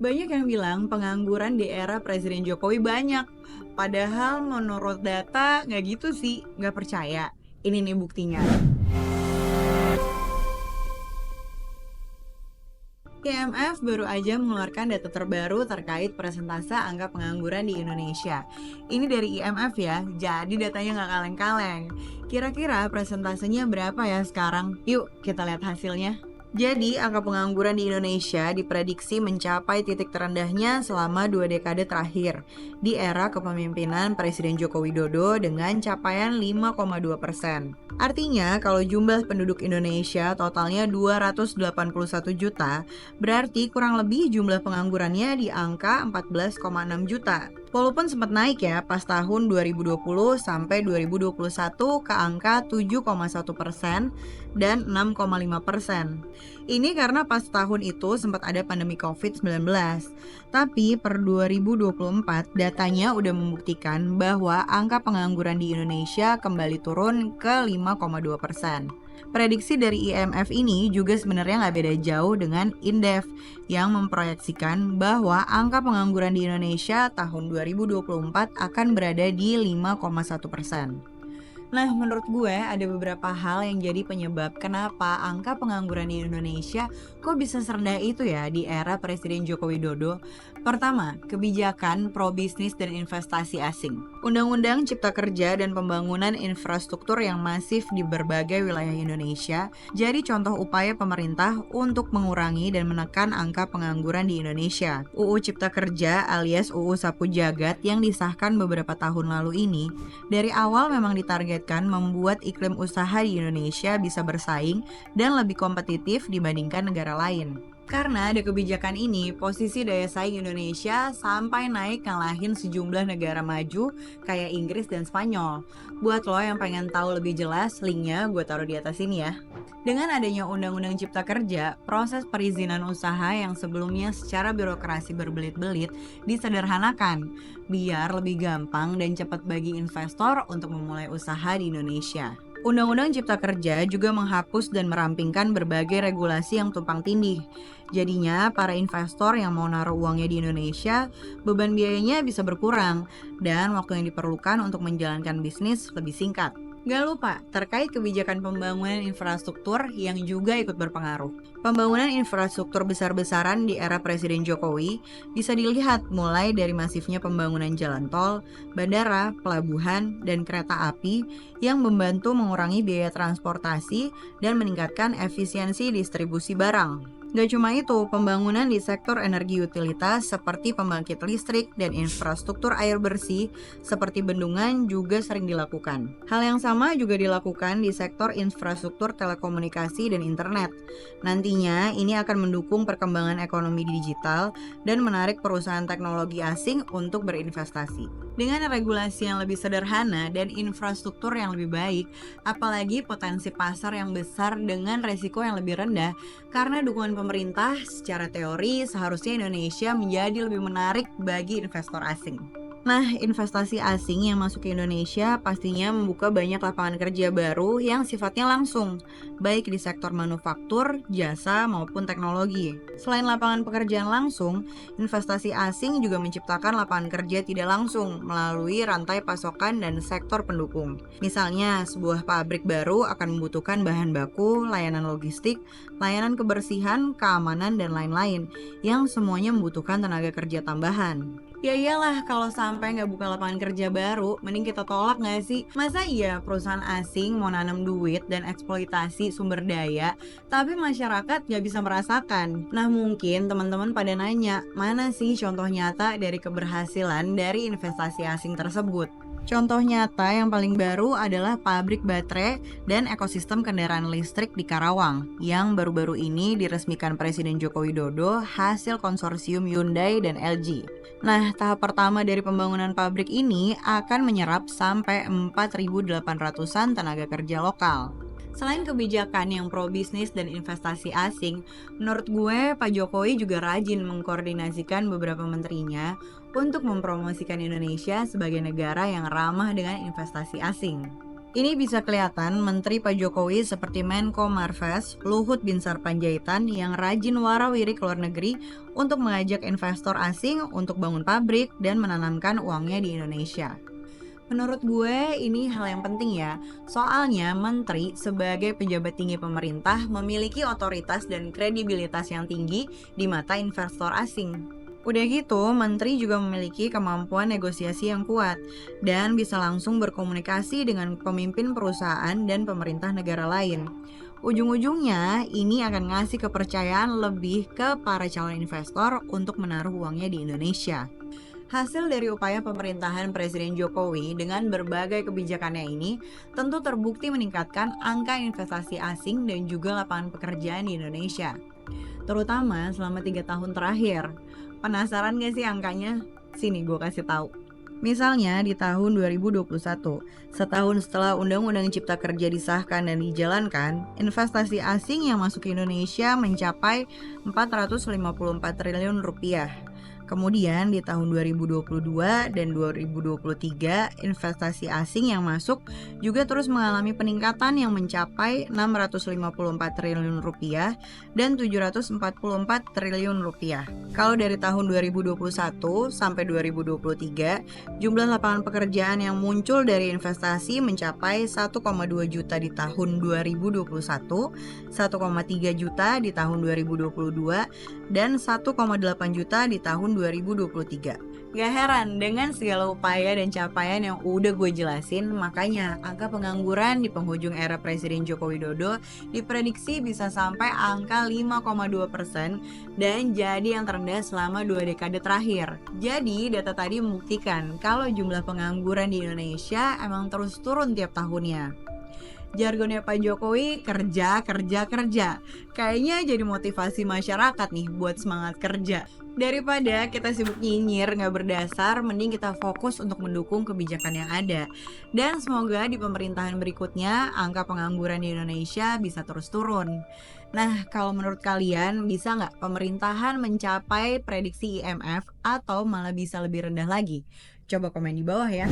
Banyak yang bilang pengangguran di era Presiden Jokowi banyak. Padahal menurut data nggak gitu sih, nggak percaya. Ini nih buktinya. IMF baru aja mengeluarkan data terbaru terkait persentase angka pengangguran di Indonesia. Ini dari IMF ya, jadi datanya nggak kaleng-kaleng. Kira-kira presentasenya berapa ya sekarang? Yuk kita lihat hasilnya. Jadi, angka pengangguran di Indonesia diprediksi mencapai titik terendahnya selama 2 dekade terakhir di era kepemimpinan Presiden Joko Widodo dengan capaian 5,2%. Artinya, kalau jumlah penduduk Indonesia totalnya 281 juta, berarti kurang lebih jumlah penganggurannya di angka 14,6 juta. Walaupun sempat naik ya pas tahun 2020 sampai 2021 ke angka 7,1% dan 6,5%. Ini karena pas tahun itu sempat ada pandemi COVID-19. Tapi per 2024 datanya udah membuktikan bahwa angka pengangguran di Indonesia kembali turun ke 5,2%. Prediksi dari IMF ini juga sebenarnya nggak beda jauh dengan Indef yang memproyeksikan bahwa angka pengangguran di Indonesia tahun 2024 akan berada di 5,1%. Nah, menurut gue ada beberapa hal yang jadi penyebab kenapa angka pengangguran di Indonesia kok bisa serendah itu ya di era Presiden Joko Widodo. Pertama, kebijakan pro bisnis dan investasi asing. Undang-undang Cipta Kerja dan pembangunan infrastruktur yang masif di berbagai wilayah Indonesia jadi contoh upaya pemerintah untuk mengurangi dan menekan angka pengangguran di Indonesia. UU Cipta Kerja alias UU Sapu Jagat yang disahkan beberapa tahun lalu ini dari awal memang ditargetkan membuat iklim usaha di Indonesia bisa bersaing dan lebih kompetitif dibandingkan negara lain. Karena ada kebijakan ini, posisi daya saing Indonesia sampai naik ngalahin sejumlah negara maju kayak Inggris dan Spanyol. Buat lo yang pengen tahu lebih jelas, linknya gue taruh di atas ini ya. Dengan adanya Undang-Undang Cipta Kerja, proses perizinan usaha yang sebelumnya secara birokrasi berbelit-belit disederhanakan, biar lebih gampang dan cepat bagi investor untuk memulai usaha di Indonesia. Undang-Undang Cipta Kerja juga menghapus dan merampingkan berbagai regulasi yang tumpang tindih. Jadinya, para investor yang mau naruh uangnya di Indonesia, beban biayanya bisa berkurang, dan waktu yang diperlukan untuk menjalankan bisnis lebih singkat. Gak lupa, terkait kebijakan pembangunan infrastruktur yang juga ikut berpengaruh. Pembangunan infrastruktur besar-besaran di era Presiden Jokowi bisa dilihat mulai dari masifnya pembangunan jalan tol, bandara, pelabuhan, dan kereta api yang membantu mengurangi biaya transportasi dan meningkatkan efisiensi distribusi barang. Gak cuma itu, pembangunan di sektor energi utilitas seperti pembangkit listrik dan infrastruktur air bersih seperti bendungan juga sering dilakukan. Hal yang sama juga dilakukan di sektor infrastruktur telekomunikasi dan internet. Nantinya ini akan mendukung perkembangan ekonomi digital dan menarik perusahaan teknologi asing untuk berinvestasi. Dengan regulasi yang lebih sederhana dan infrastruktur yang lebih baik, apalagi potensi pasar yang besar dengan resiko yang lebih rendah, karena dukungan pemerintah secara teori seharusnya Indonesia menjadi lebih menarik bagi investor asing. Nah, investasi asing yang masuk ke Indonesia pastinya membuka banyak lapangan kerja baru yang sifatnya langsung, baik di sektor manufaktur, jasa, maupun teknologi. Selain lapangan pekerjaan langsung, investasi asing juga menciptakan lapangan kerja tidak langsung melalui rantai pasokan dan sektor pendukung. Misalnya, sebuah pabrik baru akan membutuhkan bahan baku, layanan logistik, layanan kebersihan, keamanan, dan lain-lain, yang semuanya membutuhkan tenaga kerja tambahan. Ya iyalah, kalau sampai nggak buka lapangan kerja baru, mending kita tolak nggak sih? Masa iya perusahaan asing mau nanam duit dan eksploitasi sumber daya, tapi masyarakat nggak bisa merasakan? Nah mungkin teman-teman pada nanya, mana sih contoh nyata dari keberhasilan dari investasi asing tersebut? Contoh nyata yang paling baru adalah pabrik baterai dan ekosistem kendaraan listrik di Karawang yang baru-baru ini diresmikan Presiden Joko Widodo hasil konsorsium Hyundai dan LG. Nah, tahap pertama dari pembangunan pabrik ini akan menyerap sampai 4.800-an tenaga kerja lokal. Selain kebijakan yang pro bisnis dan investasi asing, menurut gue Pak Jokowi juga rajin mengkoordinasikan beberapa menterinya untuk mempromosikan Indonesia sebagai negara yang ramah dengan investasi asing. Ini bisa kelihatan Menteri Pak Jokowi seperti Menko Marves, Luhut Binsar Panjaitan yang rajin warawiri ke luar negeri untuk mengajak investor asing untuk bangun pabrik dan menanamkan uangnya di Indonesia. Menurut gue ini hal yang penting ya, soalnya menteri sebagai pejabat tinggi pemerintah memiliki otoritas dan kredibilitas yang tinggi di mata investor asing. Udah gitu, menteri juga memiliki kemampuan negosiasi yang kuat dan bisa langsung berkomunikasi dengan pemimpin perusahaan dan pemerintah negara lain. Ujung-ujungnya, ini akan ngasih kepercayaan lebih ke para calon investor untuk menaruh uangnya di Indonesia. Hasil dari upaya pemerintahan Presiden Jokowi dengan berbagai kebijakannya ini tentu terbukti meningkatkan angka investasi asing dan juga lapangan pekerjaan di Indonesia, terutama selama 3 tahun terakhir. Penasaran gak sih angkanya? Sini gue kasih tahu. Misalnya di tahun 2021, setahun setelah Undang-Undang Cipta Kerja disahkan dan dijalankan, investasi asing yang masuk ke Indonesia mencapai 454 triliun rupiah. Kemudian di tahun 2022 dan 2023, investasi asing yang masuk juga terus mengalami peningkatan yang mencapai 654 triliun rupiah dan 744 triliun rupiah. Kalau dari tahun 2021 sampai 2023, jumlah lapangan pekerjaan yang muncul dari investasi mencapai 1,2 juta di tahun 2021, 1,3 juta di tahun 2022, dan 1,8 juta di tahun 2023. Gak heran dengan segala upaya dan capaian yang udah gue jelasin, makanya angka pengangguran di penghujung era Presiden Joko Widodo diprediksi bisa sampai angka 5,2% dan jadi yang terendah selama 2 dekade terakhir. Jadi data tadi membuktikan kalau jumlah pengangguran di Indonesia emang terus turun tiap tahunnya. Jargonnya Pak Jokowi kerja. Kayaknya jadi motivasi masyarakat nih buat semangat kerja. Daripada kita sibuk nyinyir gak berdasar, mending kita fokus untuk mendukung kebijakan yang ada. Dan semoga di pemerintahan berikutnya angka pengangguran di Indonesia bisa terus turun. Nah, kalau menurut kalian bisa nggak pemerintahan mencapai prediksi IMF atau malah bisa lebih rendah lagi? Coba komen di bawah ya.